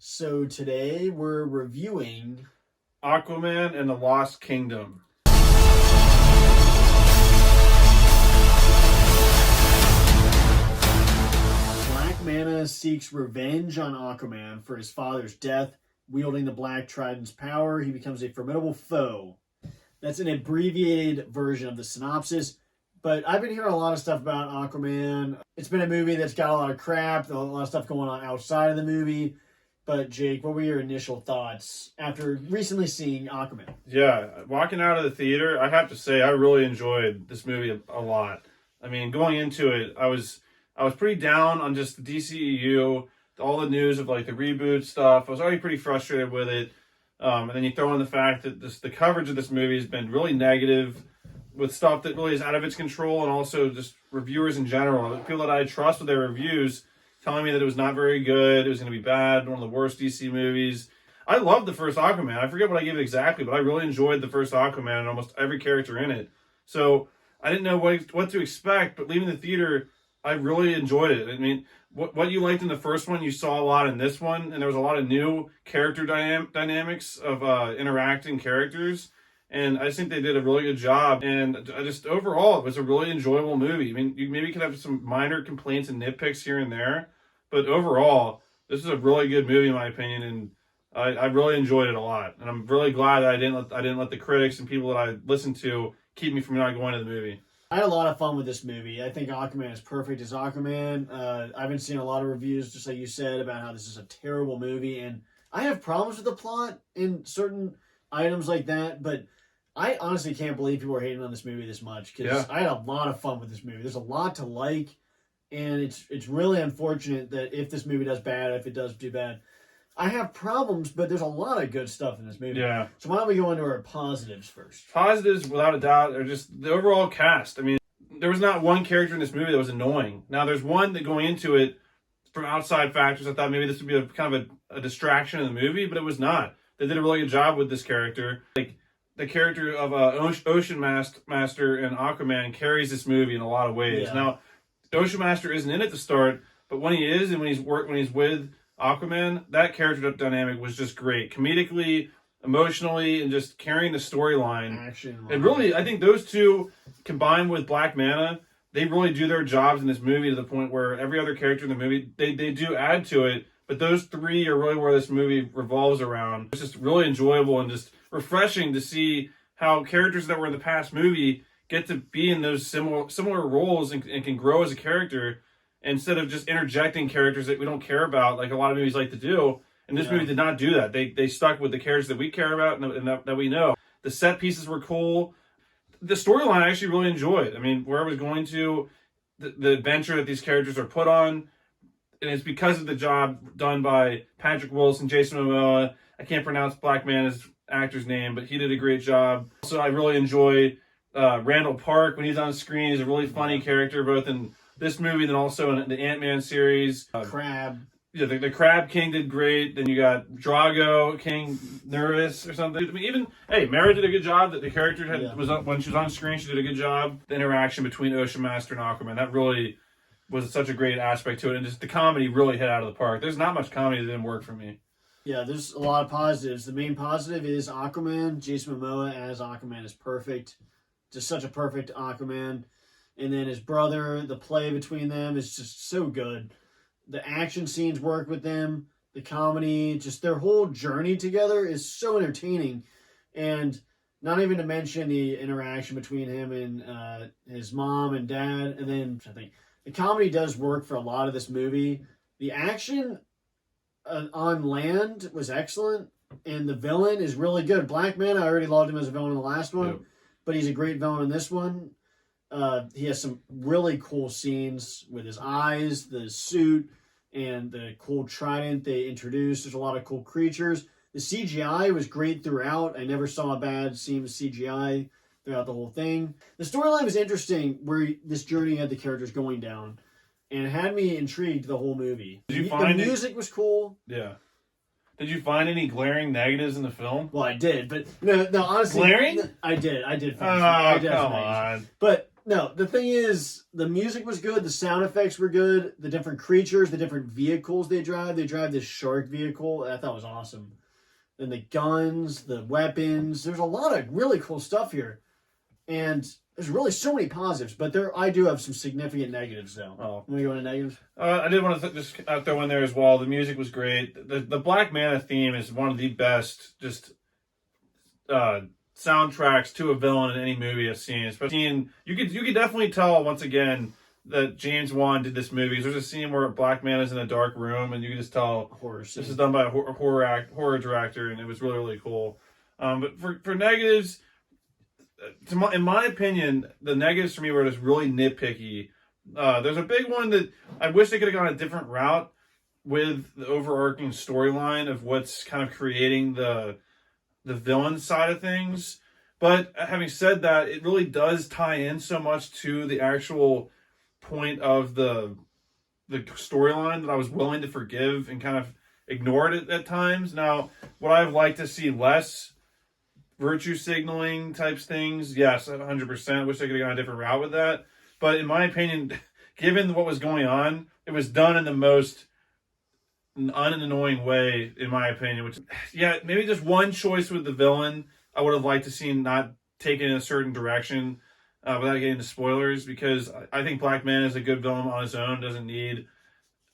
So today we're reviewing Aquaman and the Lost Kingdom. Black Manta seeks revenge on Aquaman for his father's death. Wielding the Black Trident's power, he becomes a formidable foe. That's an abbreviated version of the synopsis. But I've been hearing a lot of stuff about Aquaman. It's been a movie that's got a lot of crap, a lot of stuff going on outside of the movie. But Jake, what were your initial thoughts after recently seeing Aquaman? Yeah, walking out of the theater, I have to say I really enjoyed this movie a lot. I mean, going into it, I was pretty down on just the DCEU, all the news of like the reboot stuff. I was already pretty frustrated with it. And then you throw in the fact that the coverage of this movie has been really negative, with stuff that really is out of its control, and also just reviewers in general, people that I trust with their reviews, telling me that it was not very good, it was going to be bad, one of the worst DC movies. I loved the first Aquaman. I forget what I gave it exactly, but I really enjoyed the first Aquaman and almost every character in it. So I didn't know what to expect, but leaving the theater, I really enjoyed it. I mean, what you liked in the first one, you saw a lot in this one, and there was a lot of new character dynamics of interacting characters. And I just think they did a really good job. And I just, overall, it was a really enjoyable movie. I mean, you maybe could have some minor complaints and nitpicks here and there, but overall, this is a really good movie in my opinion, and I really enjoyed it a lot. And I'm really glad that I didn't let the critics and people that I listened to keep me from not going to the movie. I had a lot of fun with this movie. I think Aquaman is perfect as Aquaman. I've been seeing a lot of reviews, just like you said, about how this is a terrible movie. And I have problems with the plot in certain items like that, but I honestly can't believe people are hating on this movie this much, because I had a lot of fun with this movie. There's a lot to like, and it's really unfortunate that if this movie does bad, if it does do bad, I have problems, but there's a lot of good stuff in this movie. Yeah. So why don't we go into our positives first? Positives, without a doubt, are just the overall cast. I mean, there was not one character in this movie that was annoying. Now, there's one that going into it, from outside factors, I thought maybe this would be kind of a distraction in the movie, but it was not. They did a really good job with this character. Like, the character of Ocean Master and Aquaman carries this movie in a lot of ways. Yeah. Now, Ocean Master isn't in it to start, but when he is and when he's with Aquaman, that character dynamic was just great, comedically, emotionally, and just carrying the storyline. And really, I think those two, combined with Black Manta, they really do their jobs in this movie to the point where every other character in the movie, they do add to it, but those three are really where this movie revolves around. It's just really enjoyable and just refreshing to see how characters that were in the past movie get to be in those similar roles and can grow as a character, instead of just interjecting characters that we don't care about, like a lot of movies like to do. And this movie did not do that. They stuck with the characters that we care about and that we know. The set pieces were cool. The storyline I actually really enjoyed. I mean, where I was going to, the adventure that these characters are put on, and it's because of the job done by Patrick Wilson, Jason Momoa. I can't pronounce Black Manta's actor's name, but he did a great job. So I really enjoy Randall Park when he's on screen. He's a really funny character, both in this movie and also in the Ant-Man series. Crab. Yeah, the Crab King did great. Then you got Drago King Nervous or something. I mean, Mara did a good job. That the character was up when she was on screen. She did a good job. The interaction between Ocean Master and Aquaman, that really was such a great aspect to it, and just the comedy really hit out of the park. There's not much comedy that didn't work for me. Yeah, there's a lot of positives. The main positive is Aquaman. Jason Momoa as Aquaman is perfect. Just such a perfect Aquaman. And then his brother, the play between them is just so good. The action scenes work with them. The comedy, just their whole journey together is so entertaining. And not even to mention the interaction between him and his mom and dad. And then I think the comedy does work for a lot of this movie. The action on land was excellent, and the villain is really good. Black Manta, I already loved him as a villain in the last one, but he's a great villain in this one. He has some really cool scenes with his eyes, the suit, and the cool trident they introduced. There's a lot of cool creatures. The CGI was great throughout. I never saw a bad scene with CGI throughout the whole thing. The storyline was interesting, where this journey had the characters going down, and it had me intrigued the whole movie. The music was cool. Yeah. Did you find any glaring negatives in the film? Well, I did, but no, honestly, glaring? I did. Oh, come on. But No, the thing is, the music was good, the sound effects were good, the different creatures, the different vehicles they drive. They drive this shark vehicle. I thought was awesome. And the guns, the weapons. There's a lot of really cool stuff here. And there's really so many positives, but I do have some significant negatives, though. Oh. Want to go into negatives? I did want to just throw in there as well. The music was great. The Black Manta theme is one of the best just soundtracks to a villain in any movie I've seen. Especially you could definitely tell once again that James Wan did this movie. There's a scene where Black Manta's in a dark room, and you can just tell this is done by a horror director, and it was really, really cool. But for negatives, in my opinion, the negatives for me were just really nitpicky. There's a big one that I wish they could have gone a different route with the overarching storyline of what's kind of creating the villain side of things. But having said that, it really does tie in so much to the actual point of the storyline that I was willing to forgive and kind of ignored it at times. Now, would I have liked to see less virtue signaling types things? Yes, 100%. Wish I could have gone a different route with that. But in my opinion, given what was going on, it was done in the most unannoying way, in my opinion. Which, yeah, maybe just one choice with the villain I would have liked to see not taken in a certain direction without getting into spoilers, because I think Black Man is a good villain on his own, doesn't need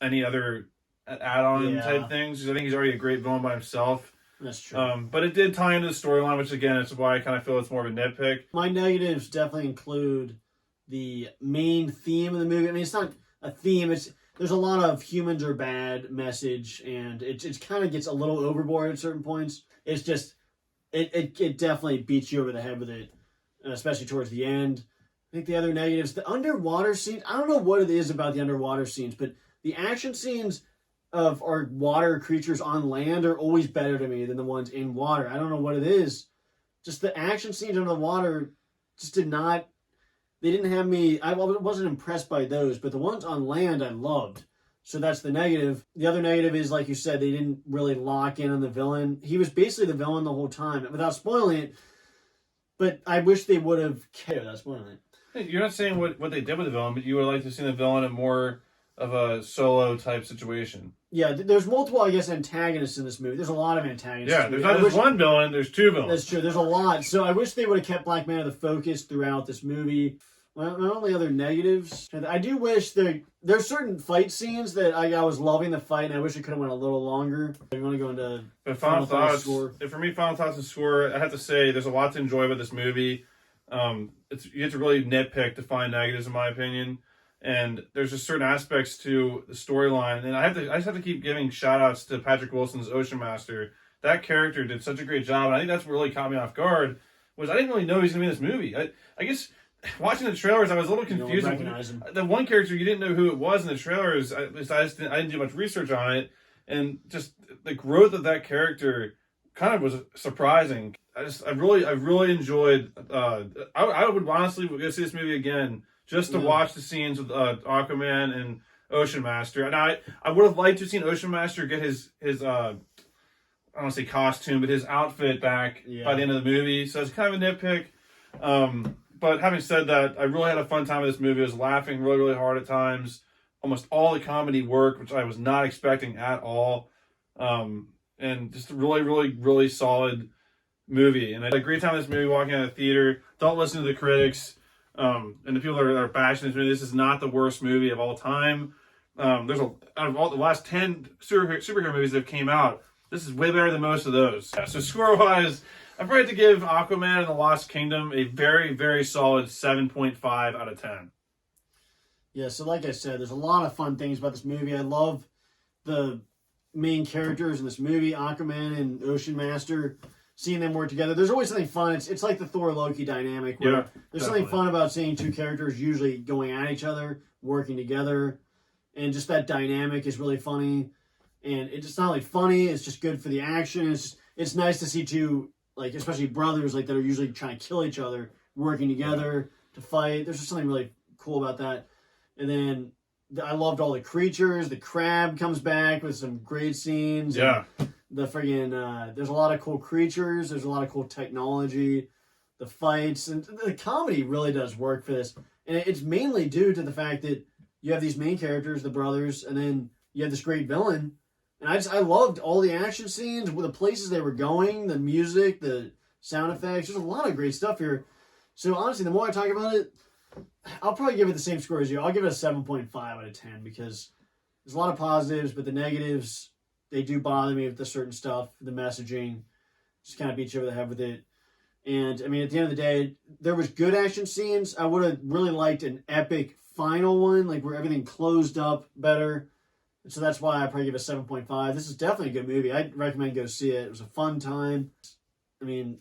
any other add-on type things. I think he's already a great villain by himself. That's true. But it did tie into the storyline, which again is why I kind of feel it's more of a nitpick. My negatives definitely include the main theme of the movie. I mean, it's not a theme. There's a lot of humans are bad message, and it kind of gets a little overboard at certain points. It's just it definitely beats you over the head with it, especially towards the end. I think the other negatives, the underwater scenes. I don't know what it is about the underwater scenes, but the action scenes of our water creatures on land are always better to me than the ones in water. I don't know what it is. Just the action scenes under the water just they didn't have me, I wasn't impressed by those, but the ones on land I loved. So that's the negative. The other negative is, like you said, they didn't really lock in on the villain. He was basically the villain the whole time, without spoiling it, but I wish they would have cared without spoiling it. Hey, you're not saying what they did with the villain, but you would like to see the villain in more of a solo type situation. Yeah, there's multiple, I guess, antagonists in this movie. There's a lot of antagonists. Yeah, there's not just one villain, there's two villains. That's true, there's a lot. So I wish they would have kept Black Manta the focus throughout this movie. Well, my only other negatives, I do wish there's certain fight scenes that I was loving the fight, and I wish it could have went a little longer. You want to go into final thoughts? For me, final thoughts and score, I have to say there's a lot to enjoy about this movie. You have to really nitpick to find negatives, in my opinion. And there's just certain aspects to the storyline, and I just have to keep giving shout outs to Patrick Wilson's Ocean Master. That character did such a great job, and I think that's what really caught me off guard. Was I didn't really know he was going to be in this movie. I guess watching the trailers, I was a little confused. You don't recognize him. The one character you didn't know who it was in the trailers. I didn't do much research on it, and just the growth of that character kind of was surprising. I really enjoyed. I would honestly go see this movie again, just to watch the scenes with Aquaman and Ocean Master. And I would have liked to have seen Ocean Master get his I don't want to say costume, but his outfit back by the end of the movie. So it's kind of a nitpick. But having said that, I really had a fun time with this movie. I was laughing really, really hard at times. Almost all the comedy worked, which I was not expecting at all. And just a really, really, really solid movie. And I had a great time with this movie walking out of the theater. Don't listen to the critics. And the people that are bashing this movie, this is not the worst movie of all time. Out of all the last 10 superhero movies that came out, this is way better than most of those. Yeah, so score-wise, I'd probably have to give Aquaman and the Lost Kingdom a very, very solid 7.5 out of 10. Yeah, so like I said, there's a lot of fun things about this movie. I love the main characters in this movie, Aquaman and Ocean Master. Seeing them work together, there's always something fun. It's like the Thor Loki dynamic, where there's something fun about seeing two characters usually going at each other, working together, and just that dynamic is really funny. And it's not only funny; it's just good for the action. It's nice to see two, like, especially brothers, like, that are usually trying to kill each other, working together to fight. There's just something really cool about that. And then I loved all the creatures. The crab comes back with some great scenes. Yeah. The friggin' there's a lot of cool creatures. There's a lot of cool technology. The fights and the comedy really does work for this. And it's mainly due to the fact that you have these main characters, the brothers, and then you have this great villain. And I loved all the action scenes, the places they were going, the music, the sound effects. There's a lot of great stuff here. So honestly, the more I talk about it, I'll probably give it the same score as you. I'll give it a 7.5 out of 10 because there's a lot of positives, but the negatives, they do bother me with the certain stuff, the messaging, just kind of beat you over the head with it. And, I mean, at the end of the day, there was good action scenes. I would have really liked an epic final one, like where everything closed up better. And so that's why I probably give it a 7.5. This is definitely a good movie. I'd recommend go see it. It was a fun time. I mean,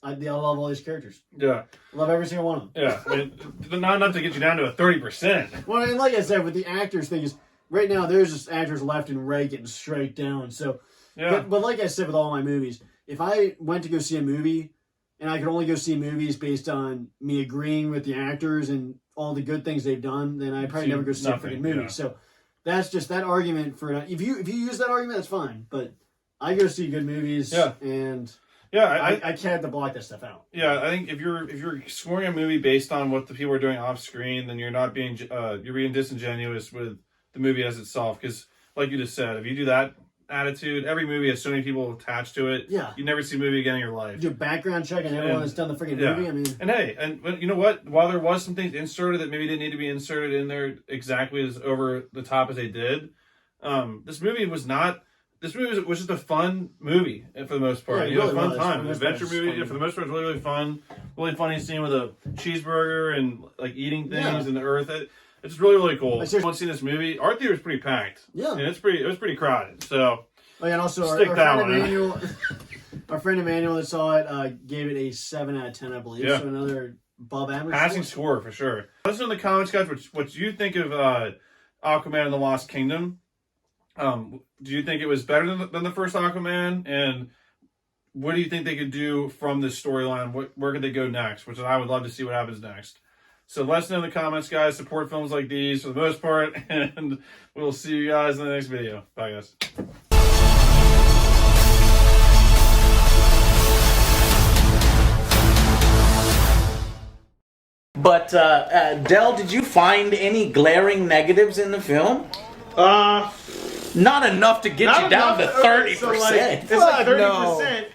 I love all these characters. Yeah. I love every single one of them. Yeah. I mean, not enough to get you down to a 30%. Well, and like I said, with the actors thing is, right now there's just actors left and right getting straight down. So, Yeah. but like I said with all my movies, if I went to go see a movie and I could only go see movies based on me agreeing with the actors and all the good things they've done, then I'd probably never go see a freaking movie. Yeah. So that's just that argument for if you use that argument, that's fine. But I go see good movies, and I can't to block that stuff out. Yeah, I think if you're scoring a movie based on what the people are doing off screen, then you're not being you're being disingenuous with the movie as itself. Because like you just said, if you do that attitude, every movie has so many people attached to it. Yeah, you never see a movie again in your life. Do a background check on everyone that's done the freaking movie. I mean, and hey, you know what? While there was some things inserted that maybe didn't need to be inserted in there exactly as over the top as they did, this movie was not. This movie was just a fun movie for the most part. Yeah, it really a fun was. time. An adventure movie. For the most part, it was really fun. Really funny scene with a cheeseburger and like eating things in the earth. It's really, really cool. Once you see this movie, our theater is pretty packed. Yeah. And it was pretty crowded. So and also our friend Emmanuel, our friend Emmanuel that saw it gave it a 7 out of 10, I believe. Yeah. So another above average passing score for sure. Let us know in the comments, guys, what you think of Aquaman and the Lost Kingdom. Do you think it was better than the first Aquaman? And what do you think they could do from this storyline? Where could they go next? Which I would love to see what happens next. So let us know in the comments, guys. Support films like these for the most part. And we'll see you guys in the next video. Bye, guys. But, Del, did you find any glaring negatives in the film? Not enough to get you down to 30%. It's like 30%.